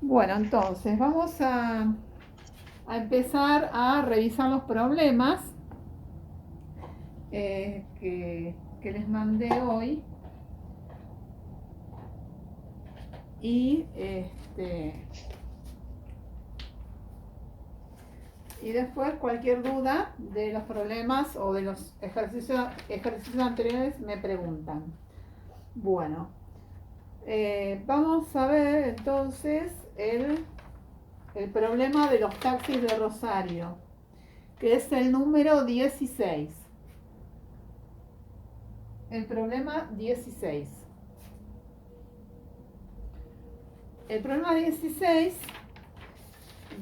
Bueno, entonces vamos a empezar a revisar los problemas que les mandé hoy y y después cualquier duda de los problemas o de los ejercicios anteriores me preguntan. Bueno, vamos a ver entonces el problema de los taxis de Rosario, que es el número 16. El problema 16. El problema 16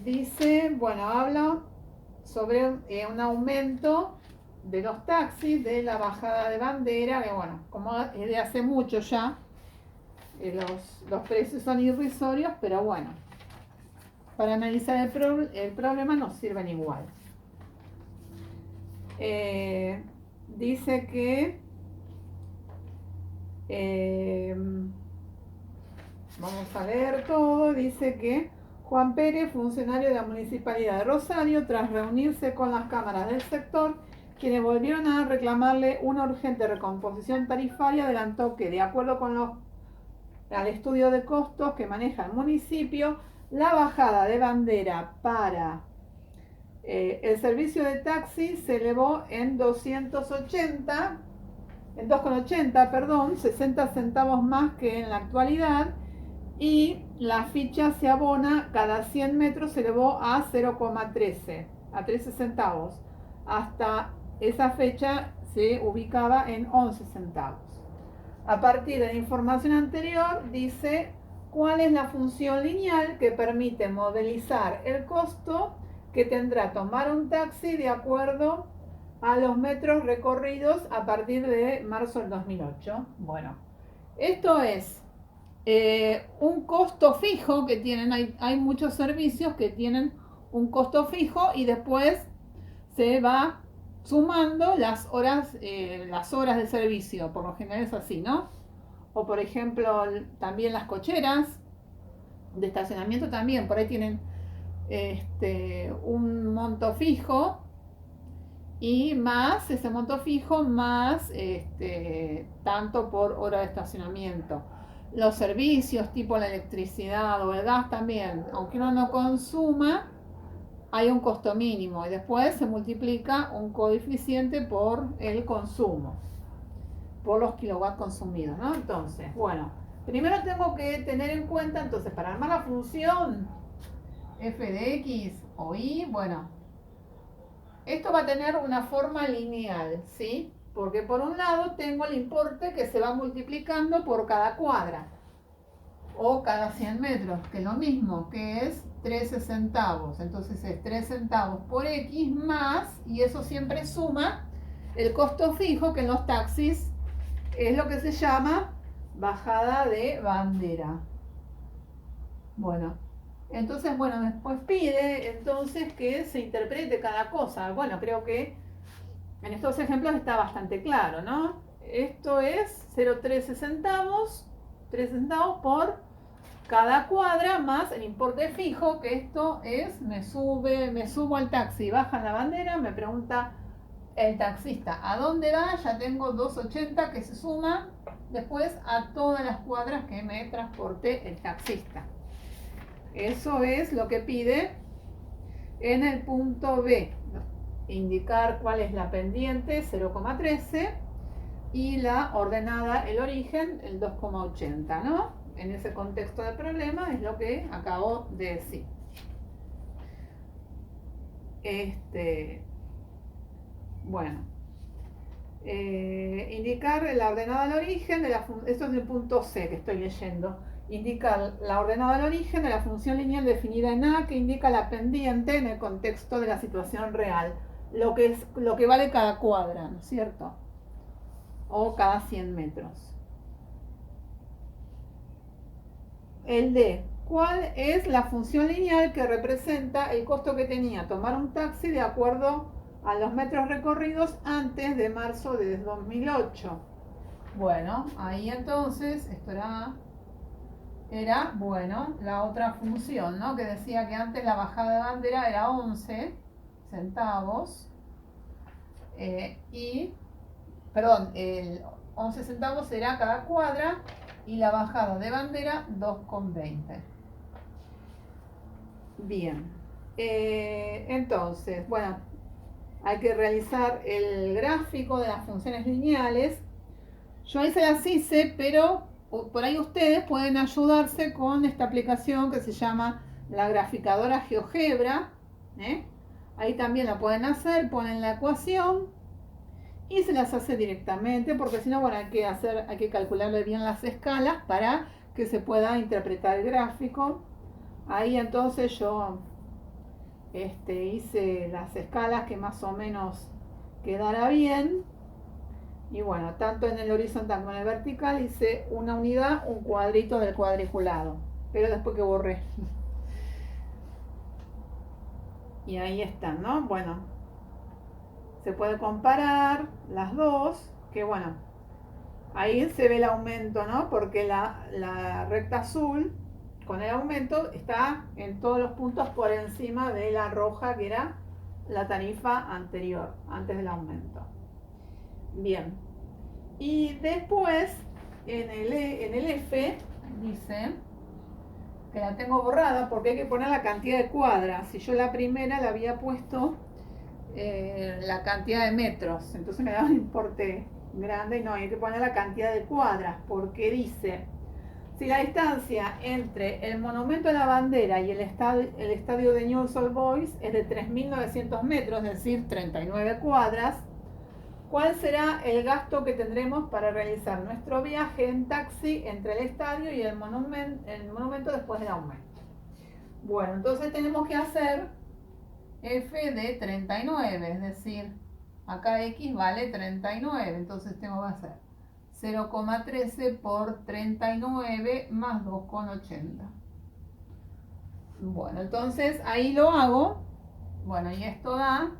dice, bueno, habla sobre un aumento de los taxis, de la bajada de bandera, que bueno, como es de hace mucho ya, los precios son irrisorios, pero bueno, para analizar el problema nos sirven igual. Dice que vamos a leer todo. Dice que Juan Pérez, funcionario de la Municipalidad de Rosario, tras reunirse con las cámaras del sector, quienes volvieron a reclamarle una urgente recomposición tarifaria, adelantó que, de acuerdo con al estudio de costos que maneja el municipio, la bajada de bandera para el servicio de taxi se elevó en 2,80, perdón, 60 centavos más que en la actualidad, y la ficha se abona cada 100 metros, se elevó a 0,13, a 13 centavos. Hasta esa fecha se ubicaba en 11 centavos. A partir de la información anterior, dice cuál es la función lineal que permite modelizar el costo que tendrá tomar un taxi de acuerdo a los metros recorridos a partir de marzo del 2008. Bueno, esto es un costo fijo que tienen. Hay muchos servicios que tienen un costo fijo y después se va sumando las horas de servicio. Por lo general es así, ¿no? O por ejemplo, también las cocheras de estacionamiento también, por ahí tienen un monto fijo y más ese monto fijo más tanto por hora de estacionamiento. Los servicios tipo la electricidad o el gas también, aunque uno no consuma, hay un costo mínimo y después se multiplica un coeficiente por el consumo, por los kilowatts consumidos, ¿no? Entonces, bueno, primero tengo que tener en cuenta, entonces, para armar la función f de x o y, bueno, esto va a tener una forma lineal, ¿sí? Porque por un lado tengo el importe que se va multiplicando por cada cuadra o cada 100 metros, que es lo mismo, que es 13 centavos. Entonces es 3 centavos por X más, y eso siempre suma el costo fijo, que en los taxis es lo que se llama bajada de bandera. Bueno, entonces, bueno, después pide entonces que se interprete cada cosa. Bueno, creo que en estos ejemplos está bastante claro, ¿no? Esto es 0,13 centavos, 3 centavos por cada cuadra más el importe fijo, que esto es, me subo al taxi, baja la bandera, me pregunta el taxista, ¿a dónde va? Ya tengo 2,80 que se suma después a todas las cuadras que me transporte el taxista. Eso es lo que pide en el punto B. Indicar cuál es la pendiente, 0,13, y la ordenada, el origen, el 2,80, ¿no? En ese contexto de problema es lo que acabo de decir. Bueno, indicar la ordenada al origen de esto es el punto C que estoy leyendo. Indicar la ordenada al origen de la función lineal definida en A, que indica la pendiente en el contexto de la situación real, lo que vale cada cuadra, ¿no es cierto? O cada 100 metros. El D, ¿cuál es la función lineal que representa el costo que tenía tomar un taxi de acuerdo a los metros recorridos antes de marzo de 2008? Bueno, ahí entonces, esto era era, bueno, la otra función, ¿no? Que decía que antes la bajada de bandera era 11 centavos y, perdón, el 11 centavos era cada cuadra y la bajada de bandera 2,20. Bien, entonces, bueno, hay que realizar el gráfico de las funciones lineales. Yo ahí se las hice, pero por ahí ustedes pueden ayudarse con esta aplicación que se llama la graficadora GeoGebra. ¿eh? Ahí también la pueden hacer, ponen la ecuación y se las hace directamente, porque si no, bueno, hay que calcularle bien las escalas para que se pueda interpretar el gráfico. Ahí entonces yo hice las escalas que más o menos quedara bien. Y bueno, tanto en el horizontal como en el vertical hice una unidad, un cuadrito del cuadriculado. Pero después que borré. Y ahí están, ¿no? Bueno, se puede comparar las dos. Que bueno, ahí se ve el aumento, ¿no? Porque la recta azul con el aumento está en todos los puntos por encima de la roja, que era la tarifa anterior, antes del aumento. Bien. Y después, en el F, dice que la tengo borrada porque hay que poner la cantidad de cuadras. Si yo la primera la había puesto la cantidad de metros, entonces me daba un importe grande y no, hay que poner la cantidad de cuadras porque dice, si la distancia entre el monumento de la bandera y el estadio de Newell's Old Boys es de 3.900 metros, es decir, 39 cuadras, ¿cuál será el gasto que tendremos para realizar nuestro viaje en taxi entre el estadio y el monumento después del aumento? Bueno, entonces tenemos que hacer f de 39, es decir, acá x vale 39, entonces tengo que hacer 0,13 por 39 más 2,80. Bueno, entonces ahí lo hago. Bueno, y esto da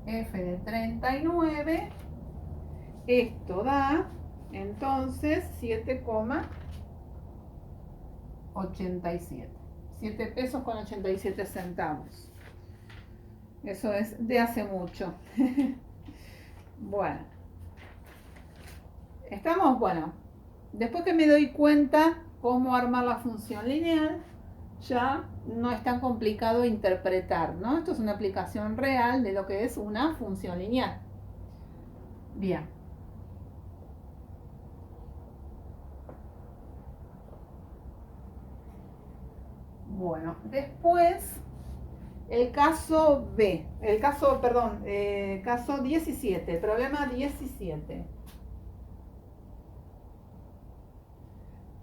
f de 39. Esto da entonces 7,87. 7 pesos con 87 centavos. Eso es de hace mucho. Bueno. Estamos, bueno. Después que me doy cuenta cómo armar la función lineal, ya no es tan complicado interpretar, ¿no? Esto es una aplicación real de lo que es una función lineal. Bien. Bueno, después el caso B, caso 17, problema 17.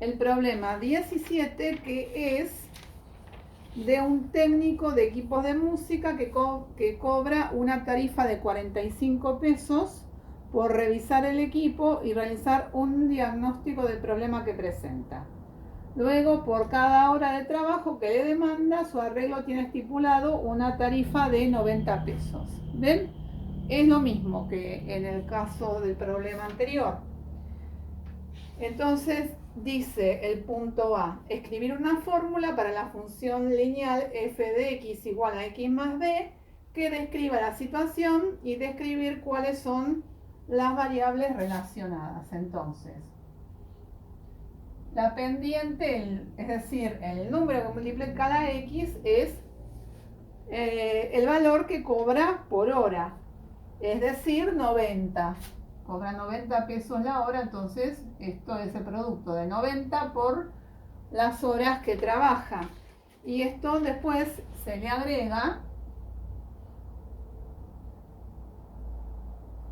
El problema 17 que es de un técnico de equipos de música que cobra una tarifa de 45 pesos por revisar el equipo y realizar un diagnóstico del problema que presenta. Luego, por cada hora de trabajo que le demanda, su arreglo tiene estipulado una tarifa de 90 pesos. ¿Ven? Es lo mismo que en el caso del problema anterior. Entonces, dice el punto A, escribir una fórmula para la función lineal f de x igual a x más b que describa la situación y describir cuáles son las variables relacionadas. Entonces, la pendiente, es decir, el número que multiplica la x es el valor que cobra por hora, es decir, 90. Cobra 90 pesos la hora, entonces esto es el producto de 90 por las horas que trabaja. Y esto después se le agrega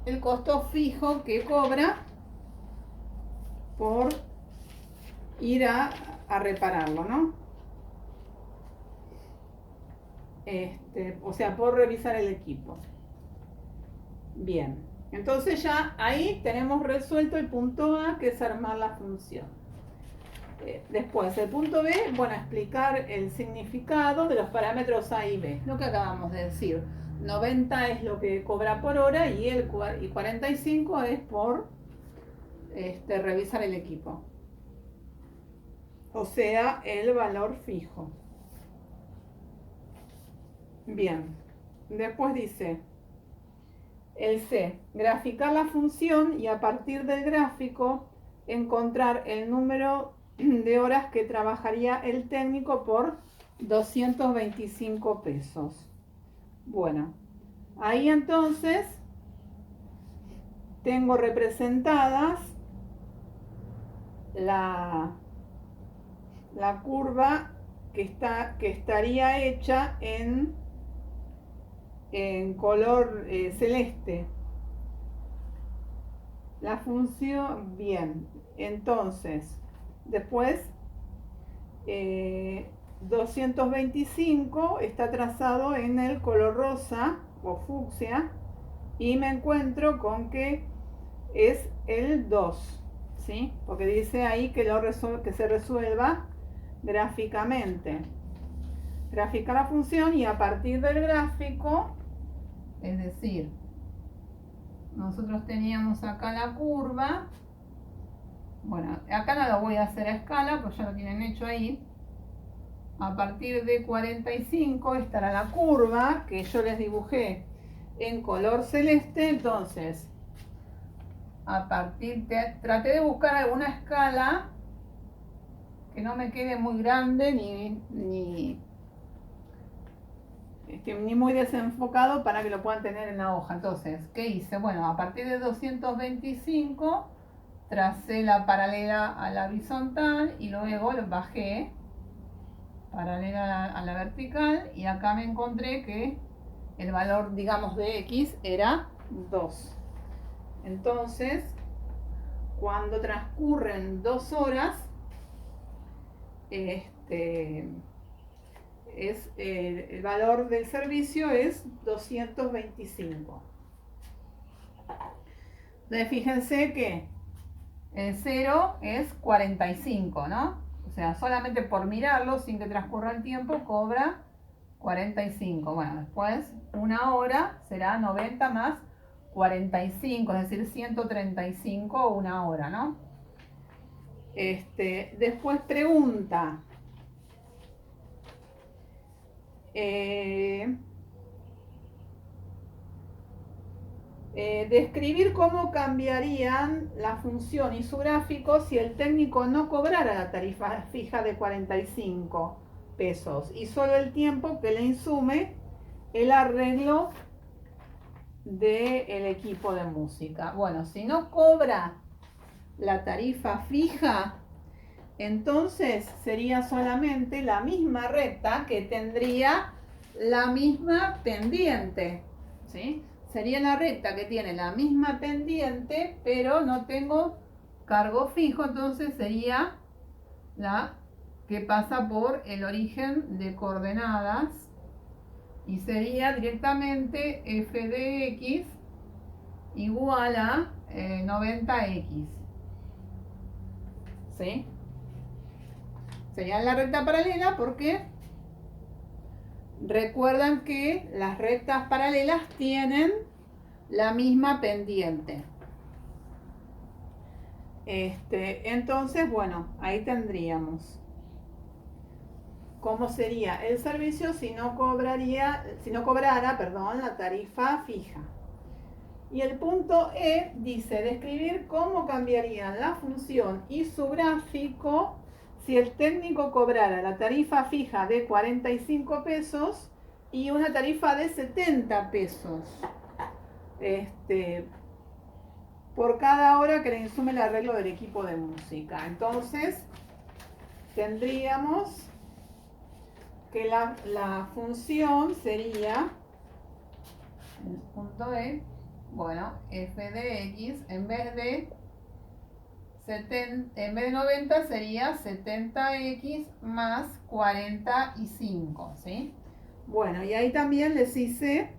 el costo fijo que cobra por ir a repararlo, ¿no? O sea, por revisar el equipo. Bien, entonces ya ahí tenemos resuelto el punto A, que es armar la función. Después, el punto B, bueno, explicar el significado de los parámetros A y B, lo que acabamos de decir. 90 es lo que cobra por hora y 45 es por revisar el equipo. o sea, el valor fijo. Bien, después dice el C, graficar la función y a partir del gráfico encontrar el número de horas que trabajaría el técnico por 225 pesos. Bueno, ahí entonces tengo representadas la curva que estaría hecha en color celeste. La función, bien, entonces, después 225 está trazado en el color rosa o fucsia y me encuentro con que es el 2, ¿sí? Porque dice ahí que se resuelva gráficamente. Graficar la función y a partir del gráfico, es decir, nosotros teníamos acá la curva. Bueno, acá no lo voy a hacer a escala, pues ya lo tienen hecho ahí. A partir de 45 estará la curva que yo les dibujé en color celeste. Entonces, traté de buscar alguna escala que no me quede muy grande ni muy desenfocado para que lo puedan tener en la hoja. Entonces, ¿qué hice? Bueno, a partir de 225 tracé la paralela a la horizontal y luego lo bajé paralela a la vertical y acá me encontré que el valor, digamos, de X era 2. Entonces, cuando transcurren 2 horas, el valor del servicio es 225. Entonces fíjense que el 0 es 45, ¿no? O sea, solamente por mirarlo, sin que transcurra el tiempo, cobra 45. Bueno, después una hora será 90 más 45, es decir, 135 una hora, ¿no? Después pregunta. Describir cómo cambiarían la función y su gráfico si el técnico no cobrara la tarifa fija de 45 pesos y solo el tiempo que le insume el arreglo del equipo de música. Bueno, si no cobra la tarifa fija, entonces sería solamente la misma recta que tendría la misma pendiente, ¿sí? Sería la recta que tiene la misma pendiente, pero no tengo cargo fijo, entonces sería la que pasa por el origen de coordenadas y sería directamente f de x igual a 90x, ¿sí? Sería la recta paralela porque recuerdan que las rectas paralelas tienen la misma pendiente. Entonces, bueno, ahí tendríamos cómo sería el servicio si no cobrara, perdón, la tarifa fija. Y el punto E dice describir cómo cambiarían la función y su gráfico si el técnico cobrara la tarifa fija de 45 pesos y una tarifa de 70 pesos por cada hora que le insume el arreglo del equipo de música. Entonces tendríamos que la función sería el punto E, bueno, f de x en vez de 90 sería 70x más 45, ¿sí? Bueno, y ahí también les hice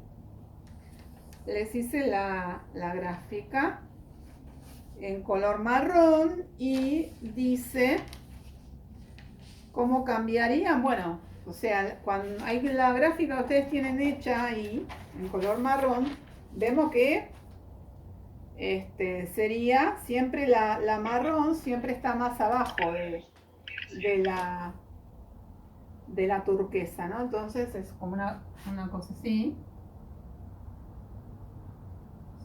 la gráfica en color marrón y dice cómo cambiarían. Bueno, o sea, cuando hay la gráfica que ustedes tienen hecha ahí en color marrón, vemos que sería siempre la marrón siempre está más abajo de la, de la turquesa, ¿no? Entonces es como una cosa así.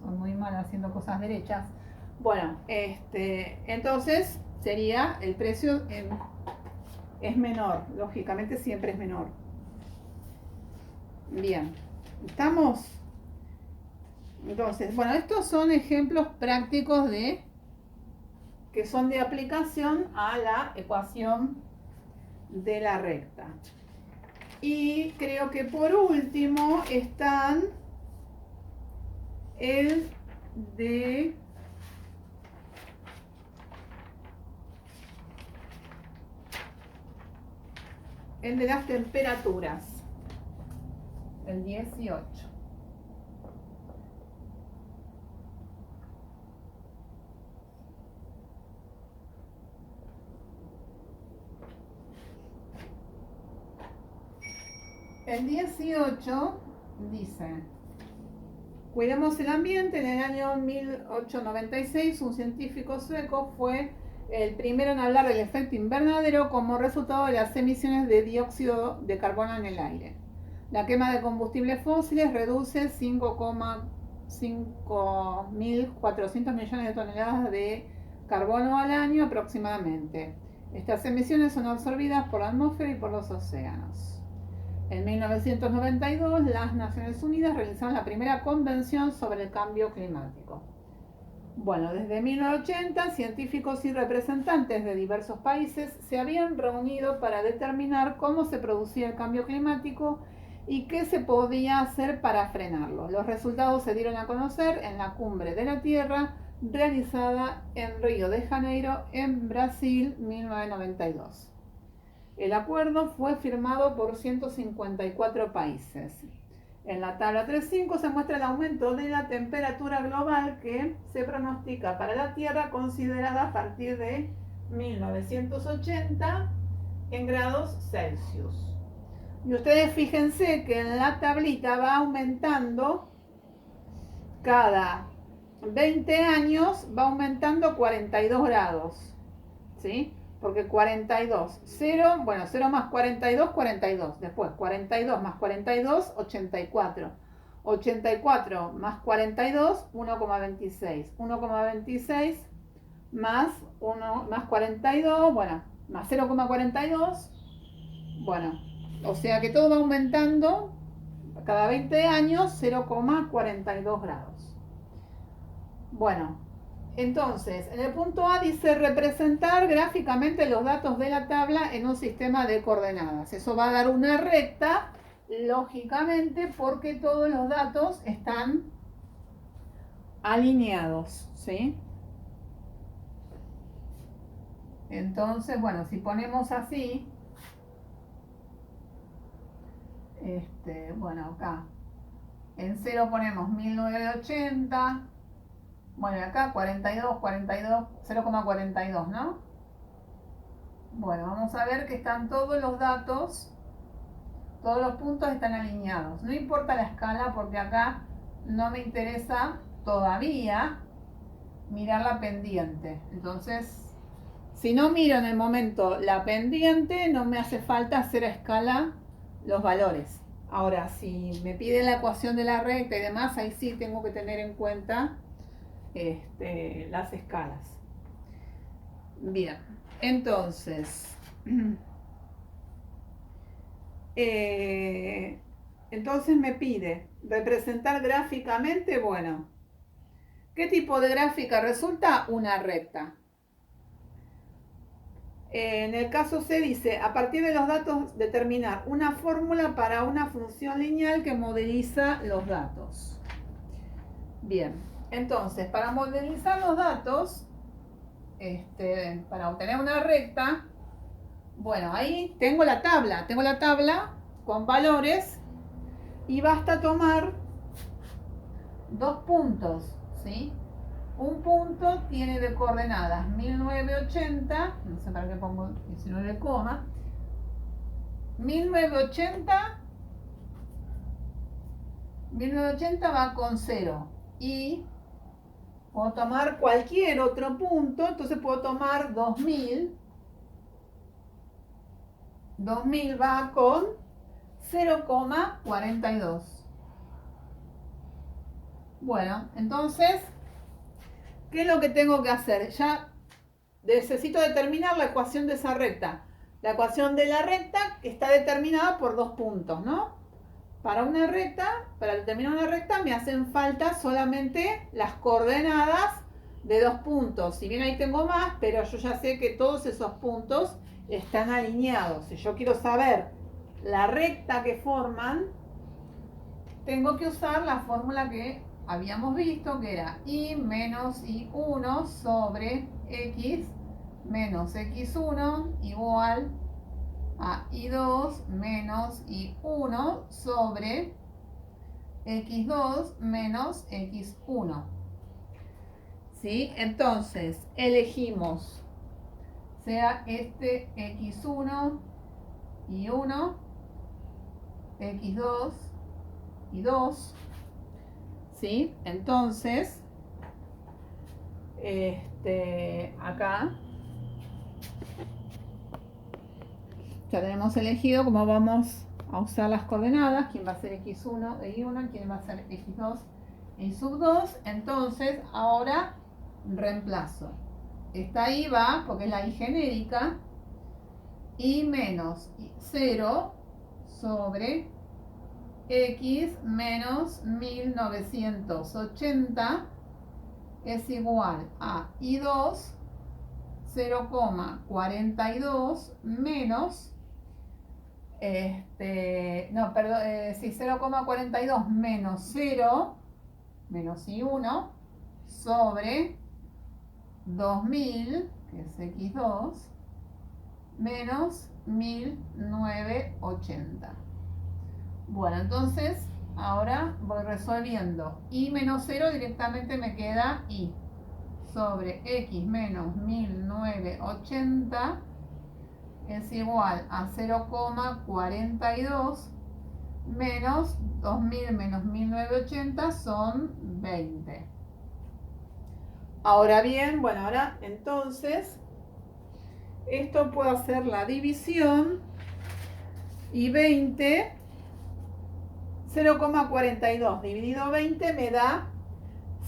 Son muy malas haciendo cosas derechas. Bueno, entonces sería el precio es menor, lógicamente siempre es menor. Bien, estamos. Entonces, bueno, estos son ejemplos prácticos que son de aplicación a la ecuación de la recta. Y creo que por último están el de las temperaturas, el 18. El 18 dice: cuidemos el ambiente. En el año 1896 un científico sueco fue el primero en hablar del efecto invernadero como resultado de las emisiones de dióxido de carbono en el aire. La quema de combustibles fósiles reduce 5.400 millones de toneladas de carbono al año aproximadamente. Estas emisiones son absorbidas por la atmósfera y por los océanos. En 1992, las Naciones Unidas realizaron la primera convención sobre el cambio climático. Bueno, desde 1980, científicos y representantes de diversos países se habían reunido para determinar cómo se producía el cambio climático y qué se podía hacer para frenarlo. Los resultados se dieron a conocer en la Cumbre de la Tierra realizada en Río de Janeiro, en Brasil, 1992. El acuerdo fue firmado por 154 países. En la tabla 3.5 se muestra el aumento de la temperatura global que se pronostica para la Tierra, considerada a partir de 1980 en grados Celsius. Y ustedes fíjense que en la tablita va aumentando cada 20 años, va aumentando 42 grados, ¿sí? Porque 42, 0, bueno, 0 más 42, 42. Después 42 más 42, 84. 84 más 42, 1,26. 1,26 más 1 más 42, bueno, más 0,42. Bueno, o sea que todo va aumentando cada 20 años 0,42 grados. Bueno, entonces, en el punto A dice representar gráficamente los datos de la tabla en un sistema de coordenadas. Eso va a dar una recta, lógicamente, porque todos los datos están alineados, ¿sí? Entonces, bueno, si ponemos así, bueno, acá, en 0 ponemos 1980. Bueno, acá 42, 42, 0,42, ¿no? Bueno, vamos a ver que están todos los datos, todos los puntos están alineados. No importa la escala porque acá no me interesa todavía mirar la pendiente. Entonces, si no miro en el momento la pendiente, no me hace falta hacer a escala los valores. Ahora, si me pide la ecuación de la recta y demás, ahí sí tengo que tener en cuenta las escalas. Bien, entonces entonces me pide representar gráficamente. Bueno, ¿qué tipo de gráfica resulta? Una recta. En el caso C dice, a partir de los datos determinar una fórmula para una función lineal que modeliza los datos. Bien, entonces para modelizar los datos, para obtener una recta, bueno, ahí tengo la tabla con valores y basta tomar dos puntos, ¿sí? Un punto tiene de coordenadas 1980, no sé para qué pongo 19, 1980, 1980 va con 0 y puedo tomar cualquier otro punto, entonces puedo tomar 2000 2000 va con 0,42. Bueno, entonces, ¿qué es lo que tengo que hacer? Ya necesito determinar la ecuación de esa recta. La ecuación de la recta está determinada por dos puntos, ¿no? Para una recta, para determinar una recta me hacen falta solamente las coordenadas de dos puntos. Si bien ahí tengo más, pero yo ya sé que todos esos puntos están alineados. Si yo quiero saber la recta que forman, tengo que usar la fórmula que habíamos visto, que era y menos y1 sobre x menos x1 igual a y2 menos y1 sobre x2 menos x1. ¿Sí? Entonces, elegimos, sea este x1 y 1, x2 y 2, ¿sí? Entonces, acá ya tenemos elegido cómo vamos a usar las coordenadas, quién va a ser x1 e y1, quién va a ser x2 y sub 2. Entonces, ahora reemplazo. Esta y va, porque es la y genérica, y menos 0 sobre x menos 1980 es igual a y2 0,42 menos no, perdón, sí, 0,42 menos 0 menos y1 sobre 2000, que es x2, menos 1980. Bueno, entonces ahora voy resolviendo. Y menos 0 directamente me queda y sobre x menos 1980 es igual a 0,42 menos 2000 menos 1980 son 20. Ahora bien, bueno, ahora entonces esto puedo hacer la división y 20, 0,42 dividido 20 me da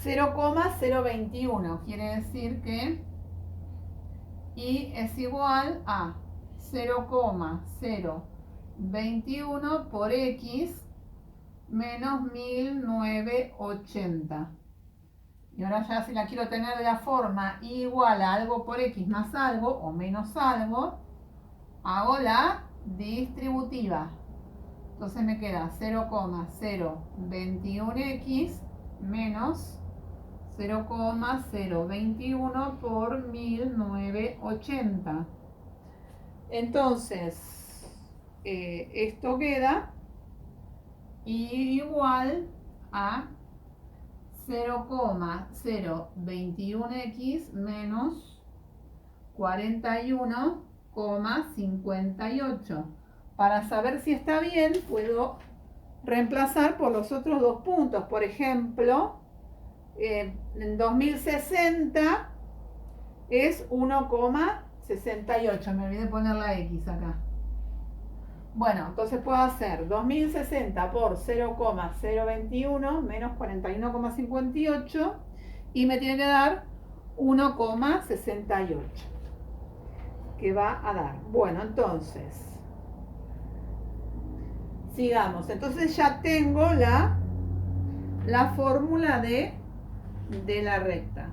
0,021. Quiere decir que y es igual a 0,021 por x menos 1980. Y ahora ya si la quiero tener de la forma y igual a algo por x más algo o menos algo, hago la distributiva. Entonces me queda 0,021x menos 0,021 por 1980. Entonces, esto queda igual a 0,021x menos 41,58. Para saber si está bien, puedo reemplazar por los otros dos puntos. Por ejemplo, en 2060 es 1,68. Me olvidé poner la X acá. Bueno, entonces puedo hacer 2060 por 0,021 menos 41,58 y me tiene que dar 1,68. Que va a dar. Bueno, entonces sigamos. Entonces ya tengo la fórmula de la recta.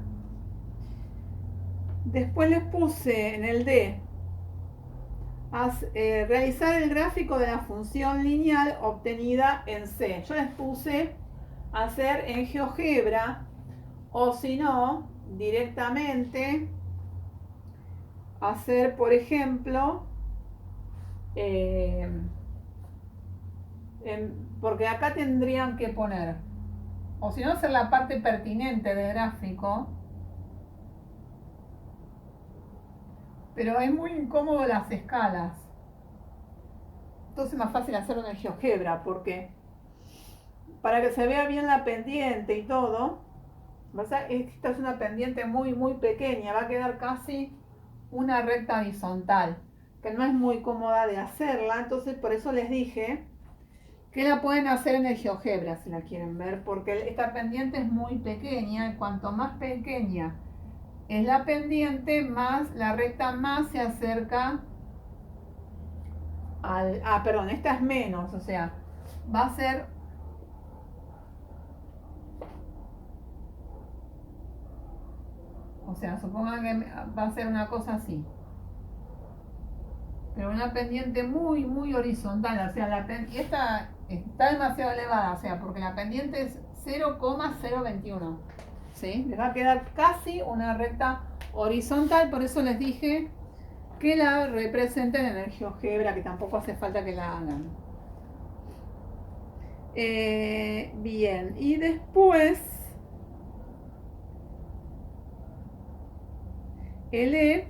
Después les puse en el D realizar el gráfico de la función lineal obtenida en C. Yo les puse hacer en GeoGebra o si no, directamente hacer, por ejemplo, porque acá tendrían que poner, o si no, hacer la parte pertinente del gráfico. Pero es muy incómodo las escalas. Entonces es más fácil hacerlo en el GeoGebra, porque para que se vea bien la pendiente y todo, esta es una pendiente muy muy pequeña, va a quedar casi una recta horizontal. que no es muy cómoda de hacerla, entonces por eso les dije que la pueden hacer en el GeoGebra si la quieren ver, porque esta pendiente es muy pequeña y cuanto más pequeña es la pendiente, más la recta más se acerca al... Ah, perdón, esta es menos, o sea, va a ser... O sea, supongan que va a ser una cosa así. Pero una pendiente muy, muy horizontal. O sea, esta está demasiado elevada, o sea, porque la pendiente es 0,021. ¿Sí? Les va a quedar casi una recta horizontal, por eso les dije que la representen en el GeoGebra, que tampoco hace falta que la hagan. Bien, y después el E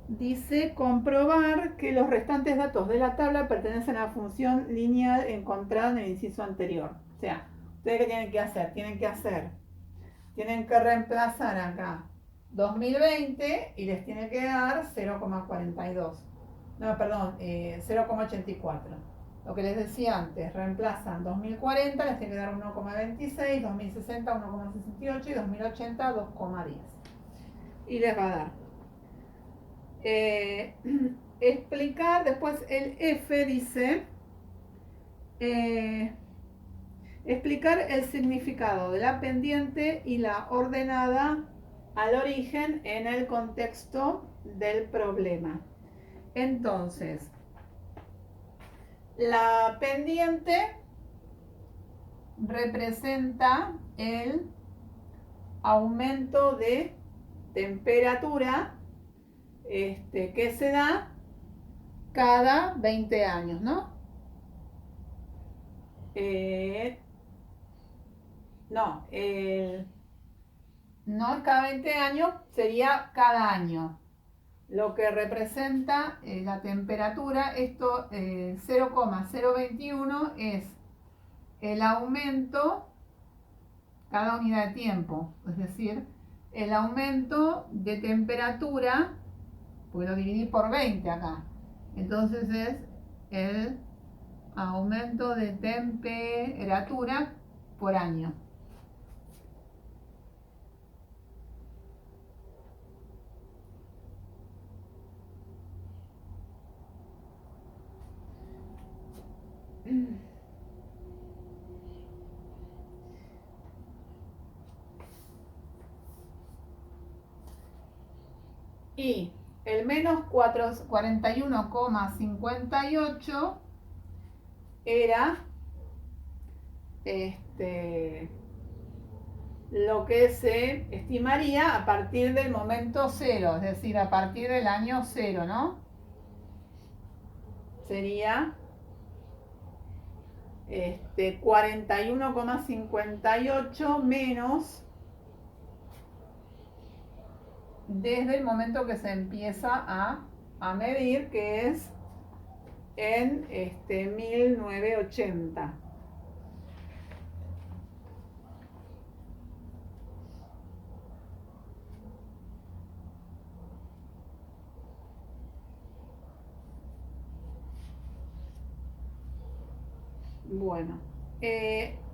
dice comprobar que los restantes datos de la tabla pertenecen a la función lineal encontrada en el inciso anterior. O sea, ¿ustedes qué tienen que hacer? Tienen que reemplazar acá 2020 y les tiene que dar 0,42. No, perdón, 0,84. Lo que les decía antes, reemplazan 2040, les tiene que dar 1,26, 2060 1,68 y 2080 2,10. Y les va a dar. Explicar, después el F dice, eh, explicar el significado de la pendiente y la ordenada al origen en el contexto del problema. Entonces, la pendiente representa el aumento de temperatura que se da cada 20 años, ¿no? No, no es cada 20 años, sería cada año. Lo que representa la temperatura, esto 0,021 es el aumento cada unidad de tiempo, es decir, el aumento de temperatura, porque lo dividí por 20 acá, entonces es el aumento de temperatura por año. Y el menos 41,58 era lo que se estimaría a partir del momento cero, es decir, a partir del año cero, ¿no? Sería 41,58 menos desde el momento que se empieza a medir, que es en 1980. Bueno,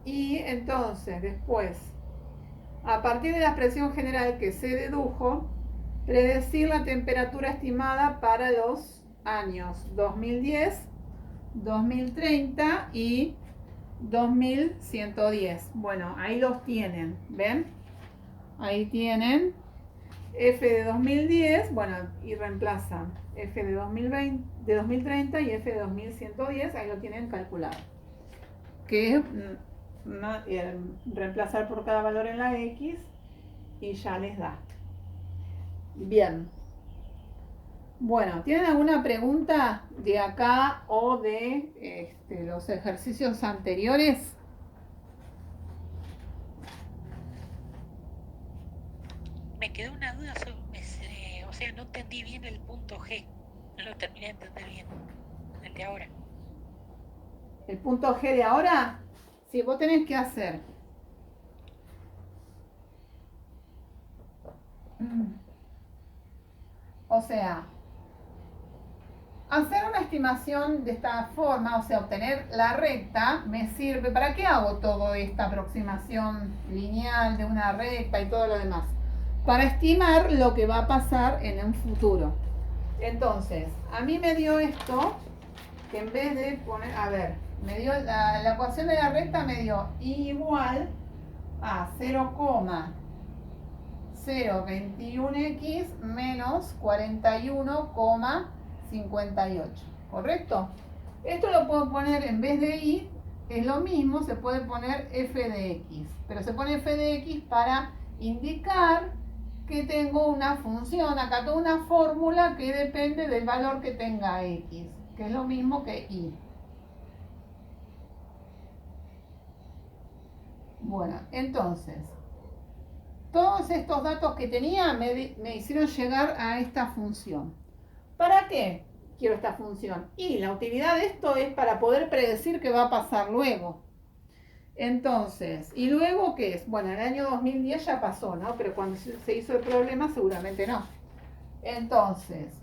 y entonces después, a partir de la expresión general que se dedujo, predecir la temperatura estimada para los años 2010, 2030 y 2110. Bueno, ahí los tienen, ¿ven? Ahí tienen F de 2010, bueno, y reemplazan F de 2020, de 2030 y F de 2110, ahí lo tienen calculado. Que es reemplazar por cada valor en la X y ya les da. Bien. Bueno, ¿tienen alguna pregunta de acá o de los ejercicios anteriores? Me quedó una duda, o sea, no entendí bien el punto G, no lo terminé de entender bien, el de ahora. El punto G de ahora, si vos tenés que hacer o sea, hacer una estimación de esta forma, o sea, obtener la recta, me sirve. ¿Para qué hago toda esta aproximación lineal de una recta y todo lo demás? Para estimar lo que va a pasar en un futuro. Entonces, a mí me dio esto, que en vez de poner, a ver, me dio la ecuación de la recta, me dio I igual a 0,021x menos 41,58, ¿correcto? Esto lo puedo poner en vez de y, es lo mismo, se puede poner f de x, pero se pone f de x para indicar que tengo una función, acá tengo una fórmula que depende del valor que tenga x, que es lo mismo que y. Bueno, entonces, todos estos datos que tenía me hicieron llegar a esta función. ¿Para qué quiero esta función? Y la utilidad de esto es para poder predecir qué va a pasar luego. Entonces, ¿y luego qué es? Bueno, el año 2010 ya pasó, ¿no? Pero cuando se hizo el problema seguramente no. Entonces,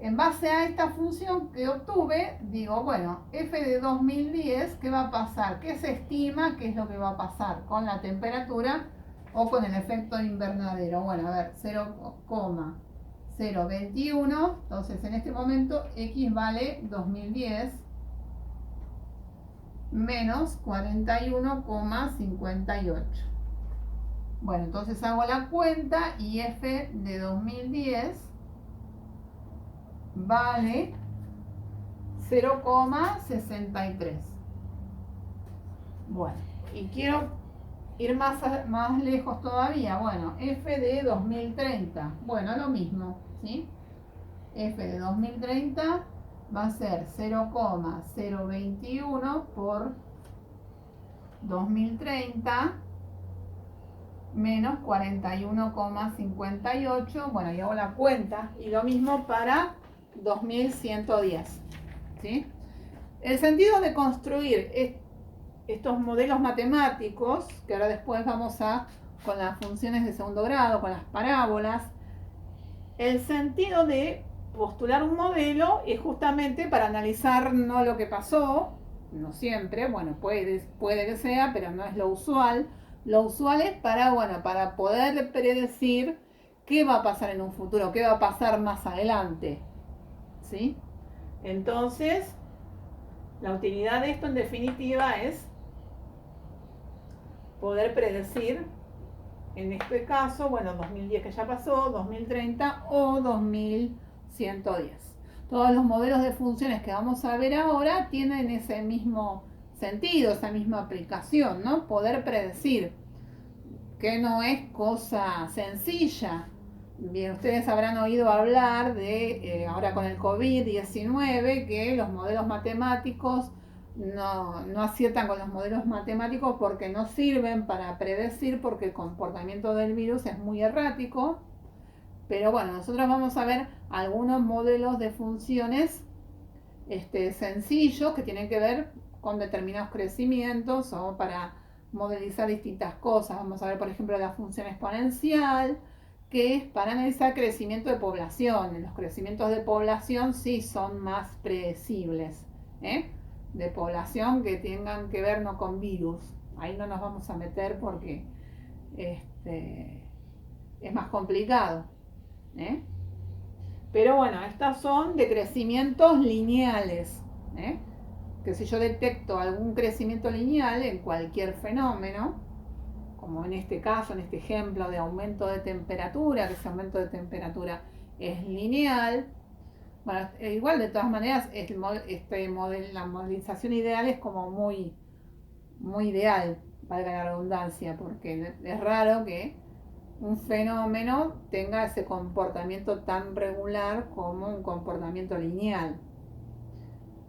en base a esta función que obtuve, digo, bueno, f de 2010, ¿qué va a pasar? ¿Qué se estima? ¿Qué es lo que va a pasar con la temperatura o con el efecto invernadero? Bueno, a ver, 0,021, entonces en este momento x vale 2010 menos 41,58. Bueno, entonces hago la cuenta y f de 2010 vale 0,63. Bueno, y quiero ir más lejos todavía. Bueno, f de 2030. Bueno, lo mismo, ¿sí? F de 2030 va a ser 0,021 por 2030 menos 41,58. Bueno, y hago la cuenta. Y lo mismo para 2110. ¿Sí? El sentido de construir estos modelos matemáticos, que ahora después vamos con las funciones de segundo grado, con las parábolas, el sentido de postular un modelo es justamente para analizar no lo que pasó, no siempre, bueno, puede que sea, pero no es lo usual. Lo usual es para poder predecir qué va a pasar en un futuro, qué va a pasar más adelante, ¿sí? Entonces, la utilidad de esto en definitiva es poder predecir, en este caso, bueno, 2010 que ya pasó, 2030 o 2110. Todos los modelos de funciones que vamos a ver ahora tienen ese mismo sentido, esa misma aplicación, ¿no? Poder predecir, que no es cosa sencilla. Bien, ustedes habrán oído hablar de, ahora con el COVID-19, que los modelos matemáticos no aciertan con los modelos matemáticos porque no sirven para predecir, porque el comportamiento del virus es muy errático. Pero bueno, nosotros vamos a ver algunos modelos de funciones sencillos que tienen que ver con determinados crecimientos o para modelizar distintas cosas. Vamos a ver, por ejemplo, la función exponencial, que es para analizar crecimiento de población. Los crecimientos de población sí son más predecibles, de población que tengan que ver no con virus. Ahí no nos vamos a meter porque es más complicado. Pero bueno, estas son de crecimientos lineales. Que si yo detecto algún crecimiento lineal en cualquier fenómeno, como en este caso, en este ejemplo de aumento de temperatura, que ese aumento de temperatura es lineal, bueno, igual de todas maneras la modelización ideal es como muy, muy ideal, valga la redundancia, porque es raro que un fenómeno tenga ese comportamiento tan regular como un comportamiento lineal.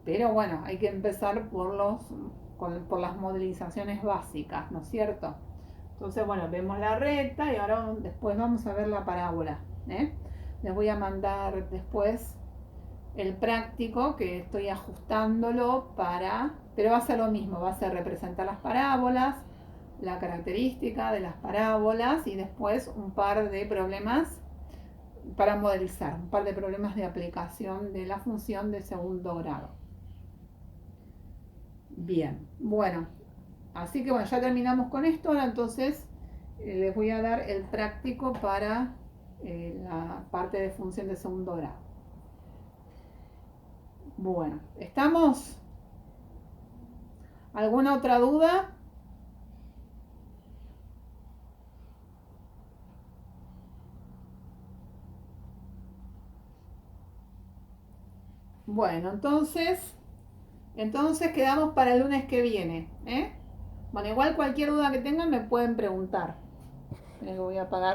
Pero bueno, hay que empezar por las modelizaciones básicas, ¿no es cierto? Entonces, bueno, vemos la recta y ahora después vamos a ver la parábola. Les voy a mandar después el práctico, que estoy ajustándolo pero va a ser lo mismo, va a ser representar las parábolas, la característica de las parábolas y después un par de problemas para modelizar un par de problemas de aplicación de la función de segundo grado. Bien, bueno, así que bueno, ya terminamos con esto. Ahora entonces les voy a dar el práctico para la parte de función de segundo grado. Bueno, ¿estamos? ¿Alguna otra duda? Bueno, entonces quedamos para el lunes que viene, ¿eh? Bueno, igual cualquier duda que tengan me pueden preguntar. Voy a apagar.